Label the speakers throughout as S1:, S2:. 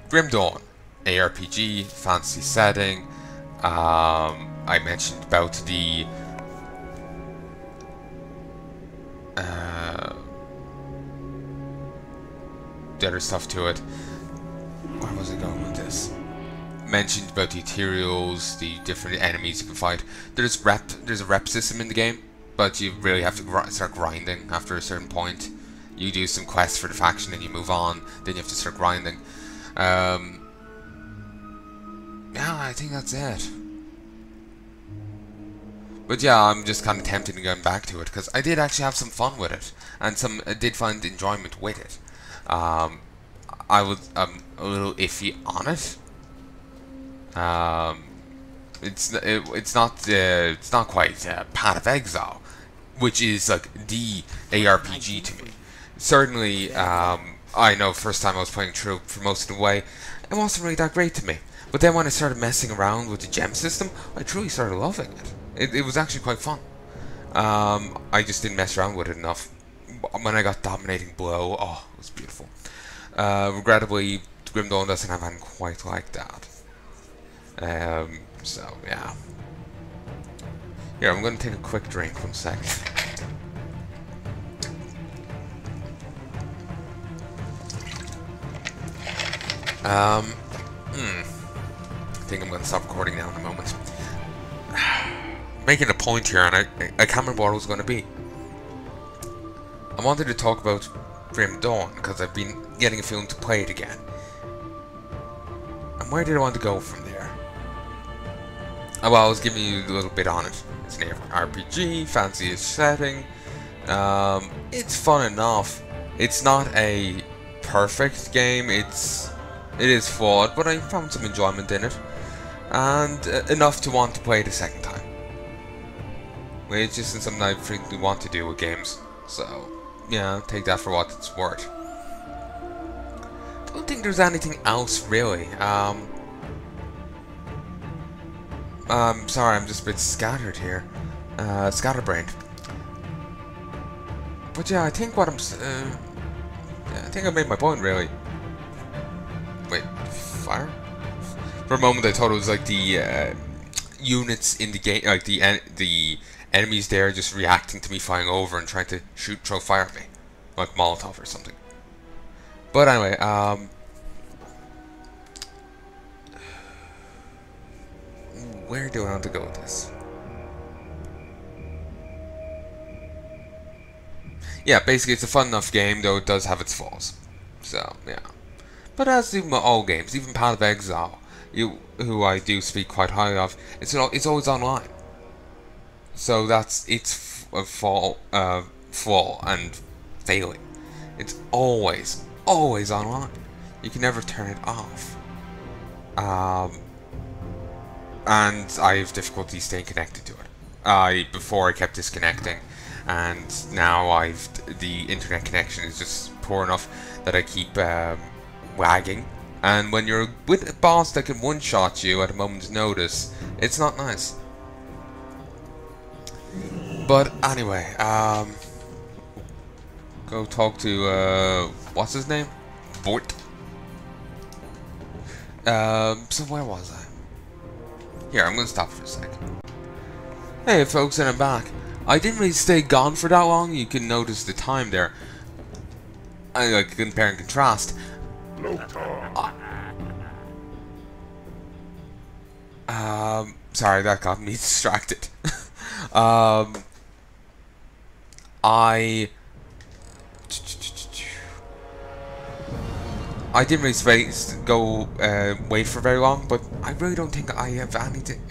S1: Grim Dawn, ARPG, fantasy setting. I mentioned about the other stuff to it. Where was I going with this? Mentioned about the materials, the different enemies you can fight. There's a rep system in the game, but you really have to start grinding after a certain point. You do some quests for the faction and you move on, then you have to start grinding. Yeah, I think that's it. But yeah, I'm just kind of tempted to go back to it because I did actually have some fun with it, and I did find enjoyment with it. I was a little iffy on it. It's not quite Path of Exile, which is like the ARPG to me. Certainly, I know first time I was playing through for most of the way, it wasn't really that great to me. But then when I started messing around with the gem system, I truly started loving it. It was actually quite fun. I just didn't mess around with it enough. When I got Dominating Blow, oh, it was beautiful. Regrettably, Grim Dawn doesn't have anything quite like that. So, yeah. Here, I'm going to take a quick drink, 1 second. I think I'm going to stop recording now in a moment. Making a point here, and I can't remember what it was going to be. I wanted to talk about Grim Dawn, because I've been getting a feeling to play it again. And where did I want to go from there? Oh, well, I was giving you a little bit on it. It's an RPG, fancy setting. It's fun enough. It's not a perfect game. It is flawed, but I found some enjoyment in it, and enough to want to play it a second time. Which isn't something I frequently want to do with games. So, yeah, take that for what it's worth. Don't think there's anything else really. Sorry, I'm just a bit scattered here. Scatterbrained. But yeah, I think what I think I made my point really. Wait, fire? For a moment I thought it was like the units in the game, like the enemies there just reacting to me flying over and trying to throw fire at me. Like Molotov or something. But anyway, where do I want to go with this? Yeah, basically it's a fun enough game, though it does have its flaws. So, yeah. But as do all games, even Path of Exile, who I do speak quite highly of, it's always online. So that's its flaw and failing. It's always online. You can never turn it off. And I have difficulty staying connected to it. Before I kept disconnecting, and now the internet connection is just poor enough that I keep lagging. And when you're with a boss that can one-shot you at a moment's notice, it's not nice. But anyway, go talk to what's his name? Bort. So where was I? Here, I'm gonna stop for a sec. Hey folks, and I'm back. I didn't really stay gone for that long. You can notice the time there. I like compare and contrast. Sorry, that got me distracted. I didn't really wait for very long, but I really don't think I have anything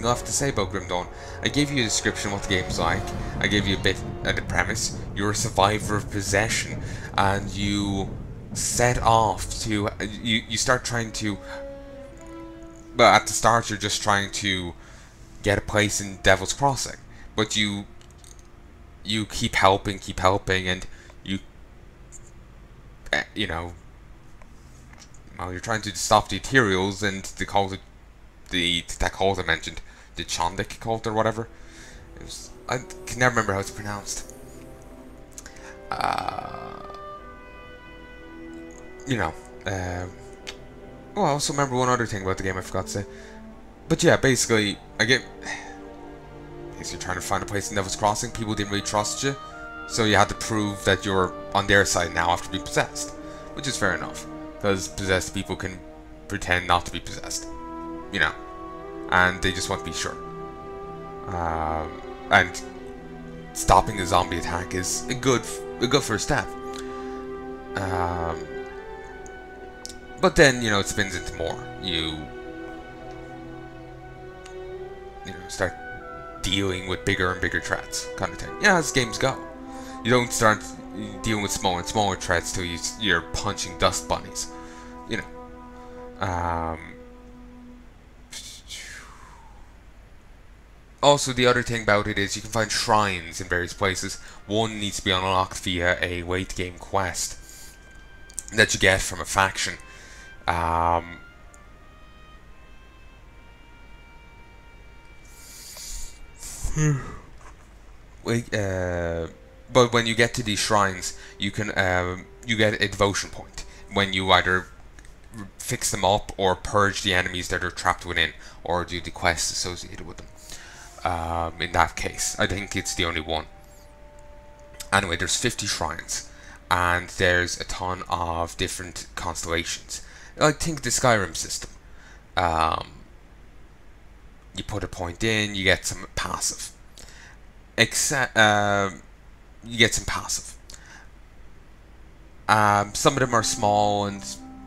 S1: left to say about Grim Dawn. I gave you a description of what the game's like. I gave you a bit of the premise. You're a survivor of possession, and you set off to you start trying to. Well, at the start, you're just trying to get a place in Devil's Crossing, but you keep helping, and you know. Well, you're trying to stop the Ethereals and the cult, that cult I mentioned, the Chondik cult or whatever. I can never remember how it's pronounced. You know, Oh, I also remember one other thing about the game I forgot to say. But yeah, basically, you're trying to find a place in Devil's Crossing. People didn't really trust you, so you had to prove that you're on their side now after being possessed, which is fair enough, because possessed people can pretend not to be possessed, you know, and they just want to be sure. And stopping the zombie attack is a good first step. But then, you know, it spins into more. You start dealing with bigger and bigger threats, kind of thing. Yeah, as games go. You don't start dealing with smaller and smaller threats till you're punching dust bunnies. You know. Also, the other thing about it is you can find shrines in various places. One needs to be unlocked via a late game quest that you get from a faction. But when you get to these shrines, you can you get a devotion point when you either fix them up or purge the enemies that are trapped within, or do the quests associated with them. In that case, I think it's the only one. Anyway, there's 50 shrines, and there's a ton of different constellations. I think the Skyrim system. You put a point in, you get some passive. You get some passive. Some of them are small and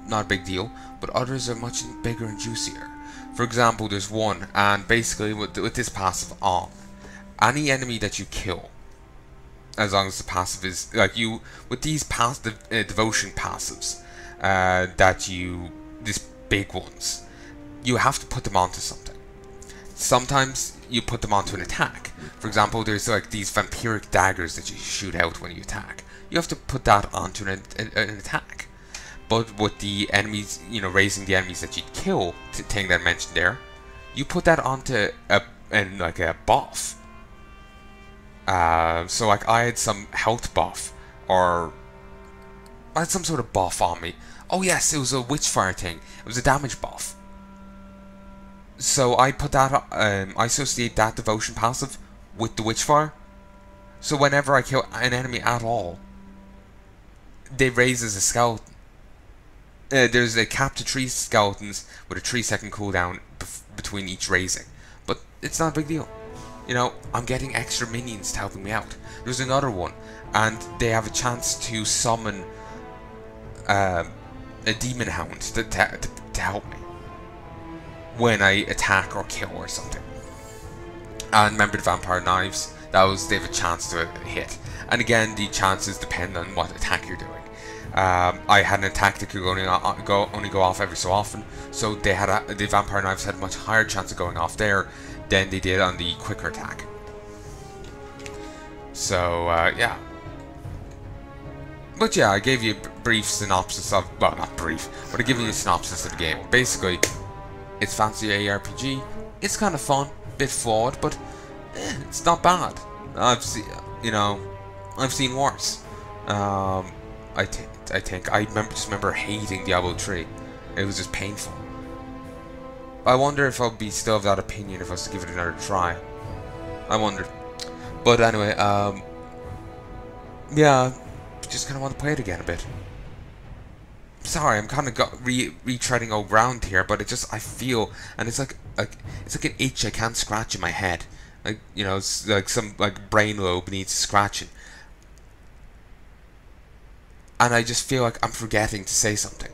S1: not a big deal, but others are much bigger and juicier. For example, there's one, and basically with this passive on, any enemy that you kill, as long as the passive is like you with these devotion passives, these big ones, you have to put them onto something. Sometimes you put them onto an attack. For example, there's like these vampiric daggers that you shoot out when you attack. You have to put that onto an attack. But with the enemies, you know, raising the enemies that you'd kill, the thing that I mentioned there, you put that onto a buff. So like I had some health buff, or I had some sort of buff on me. Oh yes, it was a witchfire thing. It was a damage buff. So I put that, I associate that devotion passive with the witchfire. So whenever I kill an enemy at all, they raise as a skeleton. There's a cap to 3 skeletons with a 3-second cooldown between each raising. But it's not a big deal. You know, I'm getting extra minions to helping me out. There's another one, and they have a chance to summon a demon hound to help me when I attack or kill or something. And remember the vampire knives? They have a chance to hit. And again, the chances depend on what attack you're doing. I had an attack that could only go off every so often, so the vampire knives had a much higher chance of going off there than they did on the quicker attack. So yeah. But yeah, I gave you a brief synopsis of, well, not brief, but I gave you a synopsis of the game. Basically, it's fancy ARPG. It's kind of fun, bit flawed, but it's not bad. I've seen worse. I think I remember hating Diablo 3. It was just painful. I wonder if I'll be still of that opinion if I was to give it another try. I wonder. But anyway, yeah, just kind of want to play it again a bit. Sorry, I'm kind of retreading old ground here, but I feel, and it's like an itch I can't scratch in my head. Like, you know, it's like some brain lobe needs scratching. And I just feel like I'm forgetting to say something,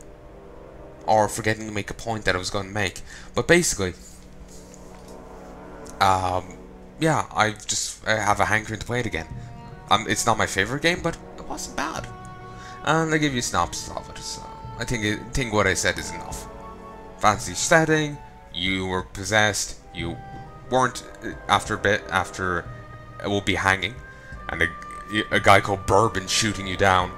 S1: or forgetting to make a point that I was going to make. But basically, yeah, I have a hankering to play it again. It's not my favorite game, but it wasn't bad. And I give you a synopsis of it, so I think what I said is enough. Fantasy setting, you were possessed, you weren't after a bit, we'll be hanging, and a guy called Bourbon shooting you down.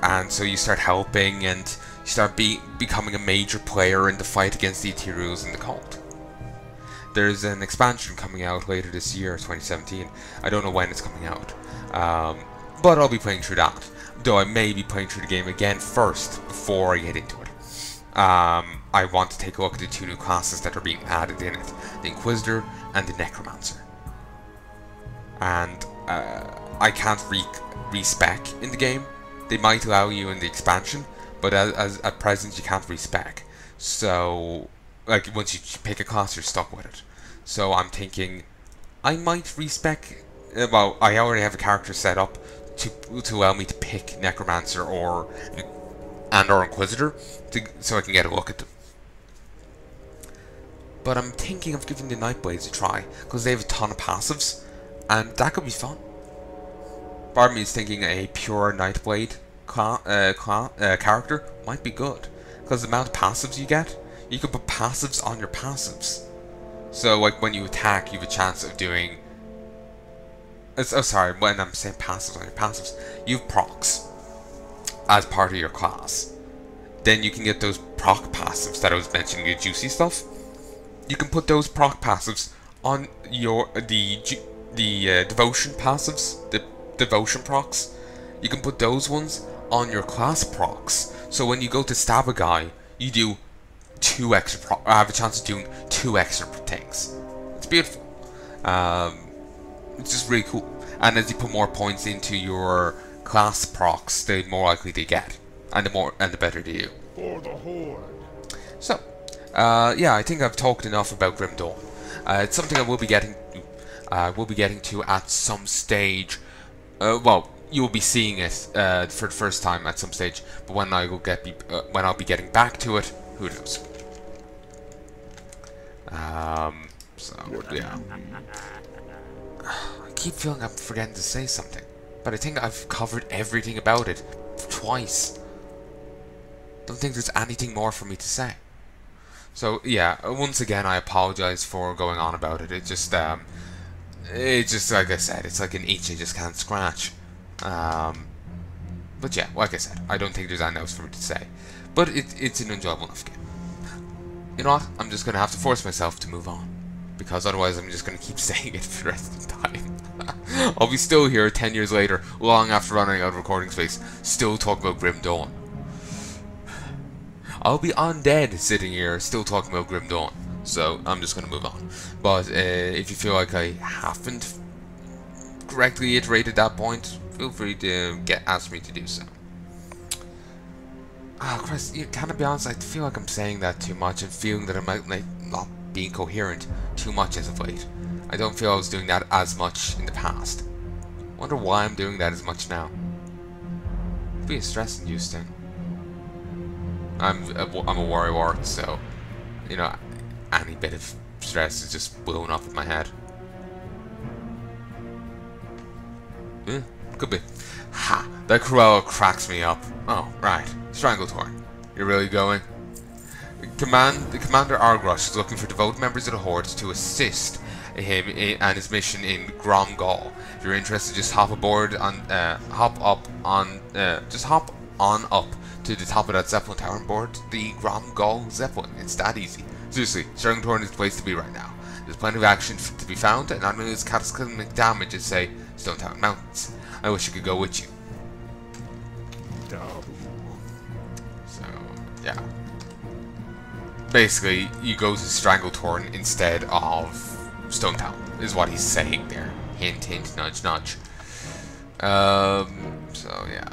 S1: And so you start helping, and you start becoming a major player in the fight against the Ethereals and the cult. There's an expansion coming out later this year, 2017. I don't know when it's coming out, but I'll be playing through that. though I may be playing through the game again first before I get into it. I want to take a look at the 2 new classes that are being added in it, the Inquisitor and the Necromancer. And I can't respec in the game. They might allow you in the expansion, but as at present you can't respec. So, like, once you pick a class, you're stuck with it. So I'm thinking I might respec. Well, I already have a character set up to allow me to pick Necromancer or Inquisitor, so I can get a look at them. But I'm thinking of giving the Nightblades a try, because they have a ton of passives, and that could be fun. Part of me is thinking a pure Nightblade character might be good, because the amount of passives you get, you can put passives on your passives. So, like, when you attack, you have a chance of doing... Oh, sorry, when I'm saying passives on your passives, you have procs as part of your class. Then you can get those proc passives that I was mentioning, the juicy stuff. You can put those proc passives on your the devotion passives, the devotion procs. You can put those ones on your class procs. So when you go to stab a guy, you do 2 extra have a chance of doing 2 extra things. It's beautiful. It's just really cool. And as you put more points into your class procs, the more likely they get, and the better they do.
S2: For the Horde.
S1: So, yeah, I think I've talked enough about Grim Dawn. It's something I will be getting to at some stage. Well, you'll be seeing it for the first time at some stage. But when when I'll be getting back to it, who knows? So yeah. I keep feeling I'm forgetting to say something, but I think I've covered everything about it twice. Don't think there's anything more for me to say. So yeah, once again I apologize for going on about it. It just like I said, it's like an itch I just can't scratch. But yeah, like I said, I don't think there's anything else for me to say. But it's an enjoyable enough game. You know what? I'm just gonna have to force myself to move on, because otherwise I'm just gonna keep saying it for the rest of the time. I'll be still here 10 years later, long after running out of recording space, still talking about Grim Dawn. I'll be undead sitting here still talking about Grim Dawn. So I'm just going to move on. But if you feel like I haven't correctly iterated that point, feel free to ask me to do so. Oh Chris, can I be honest, I feel like I'm saying that too much and feeling that I might not be coherent too much as of late. I don't feel I was doing that as much in the past. Wonder why I'm doing that as much now. It'd be a stress-induced thing. I'm a worrywart, so, you know, any bit of stress is just blowing up in my head. Could be. Ha! That Cruella cracks me up. Oh, right. Strangletorn. You're really going? Commander Argrosh is looking for devoted members of the Horde to assist him and his mission in Gromgall. If you're interested, just hop on up to the top of that Zeppelin tower and board the Gromgall Zeppelin. It's that easy. Seriously, Strangletorn is the place to be right now. There's plenty of action to be found, and not only is cataclysmic damage as, say, Stone Town Mountains. I wish I could go with you. So, yeah. Basically, you go to Strangletorn instead of Stone Town, is what he's saying there. Hint, hint, nudge, nudge. So, yeah.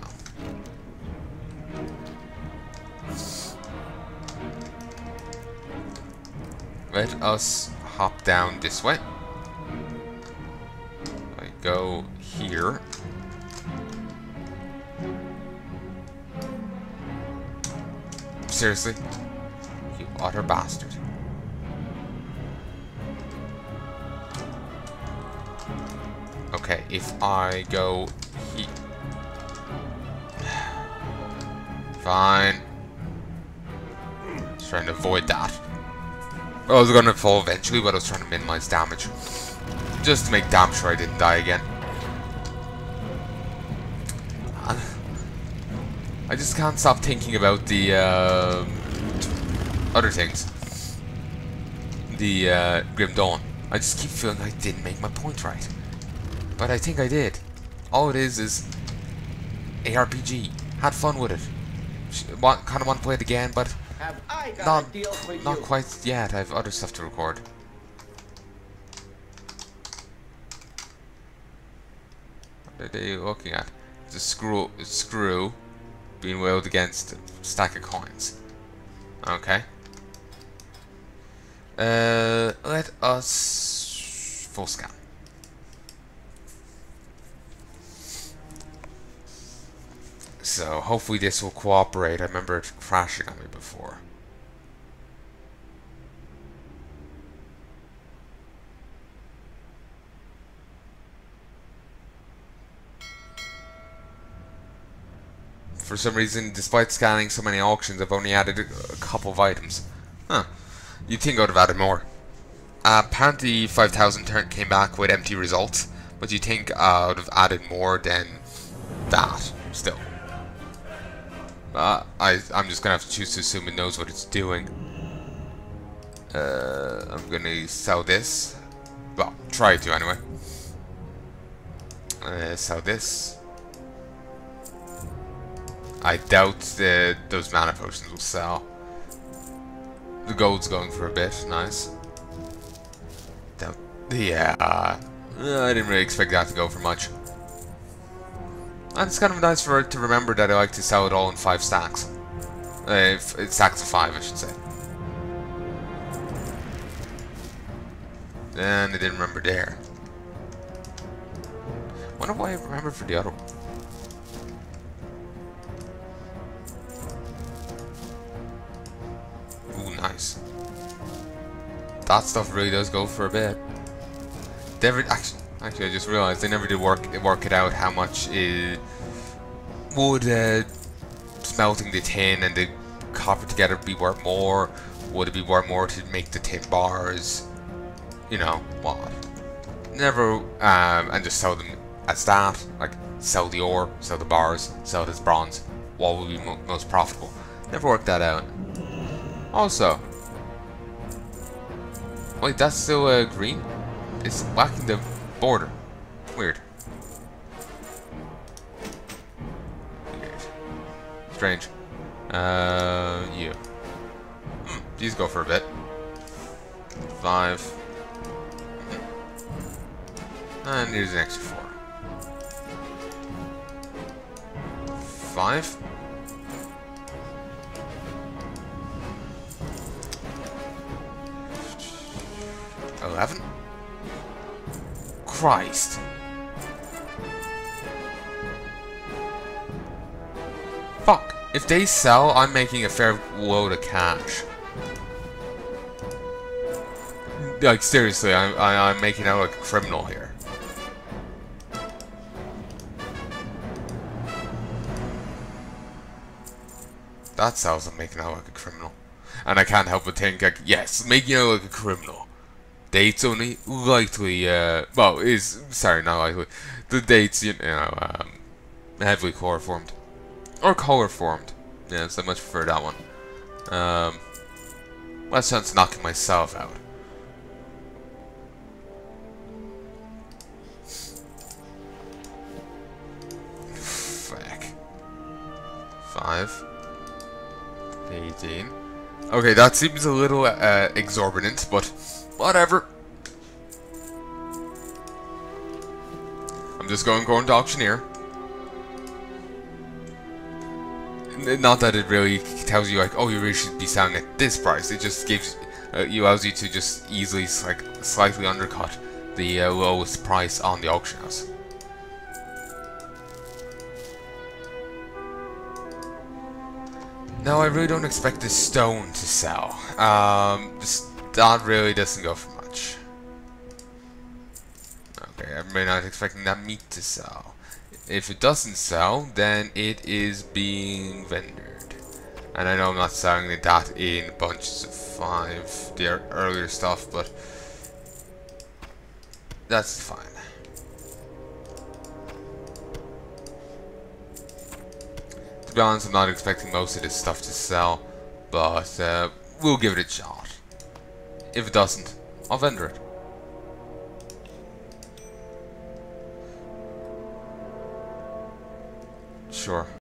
S1: Let us hop down this way. I go here. Seriously? You utter bastard. Okay, if I go here. Fine. Just trying to avoid that. I was gonna fall eventually, but I was trying to minimize damage. Just to make damn sure I didn't die again. I just can't stop thinking about the other things. The Grim Dawn. I just keep feeling I didn't make my point right. But I think I did. All it is ARPG. Had fun with it. Kind of want to play it again, but
S2: Have I got
S1: not
S2: a deal for you?
S1: not quite yet. I have other stuff to record. What are they looking at? It's a screw being wheeled against a stack of coins. Okay. Let us full scan. So hopefully this will cooperate. I remember it crashing on me before. For some reason, despite scanning so many auctions, I've only added a couple of items. Huh. You'd think I would have added more. Apparently 5,000 came back with empty results, but you think I would have added more than that, still. I'm just gonna have to choose to assume it knows what it's doing. I'm gonna sell this. Well, try to anyway. Sell this. I doubt those mana potions will sell. The gold's going for a bit, nice. Yeah, I didn't really expect that to go for much. And it's kind of nice for it to remember that I like to sell it all in 5 stacks. Stacks of 5, I should say. And I didn't remember there. Wonder why I remembered for the other one. Ooh, nice. That stuff really does go for a bit. Actually, I just realized they never did work it out how much would smelting the tin and the copper together be worth more. Would it be worth more to make the tin bars? You know what? Never and just sell them as that. Like sell the ore, sell the bars, sell it as bronze. What would be most profitable? Never worked that out. Also, wait, that's still green. It's whacking the border. Weird. Strange. You. These go for a bit. 5. And here's an extra 4. 5. $11. Christ. Fuck. If they sell, I'm making a fair load of cash. Like seriously, I'm making out like a criminal here. That sells, I'm making out like a criminal. And I can't help but think like, yes, making out like a criminal. Dates only likely, well, sorry, not likely. The dates, you know, heavily chloroformed. Or color-formed. Yeah, so I much prefer that one. Less chance of knocking myself out. Fuck. 5. 18. Okay, that seems a little exorbitant, but whatever. I'm just going to auctioneer. Not that it really tells you like, oh, you really should be selling at this price. It just gives allows you to just easily like slightly undercut the lowest price on the auction house. No, I really don't expect this stone to sell. That really doesn't go for much. Okay, I'm really not expecting that meat to sell. If it doesn't sell, then it is being vendored. And I know I'm not selling that in bunches of 5, the earlier stuff, but that's fine. To be honest, I'm not expecting most of this stuff to sell, but we'll give it a shot. If it doesn't, I'll vendor it. sure.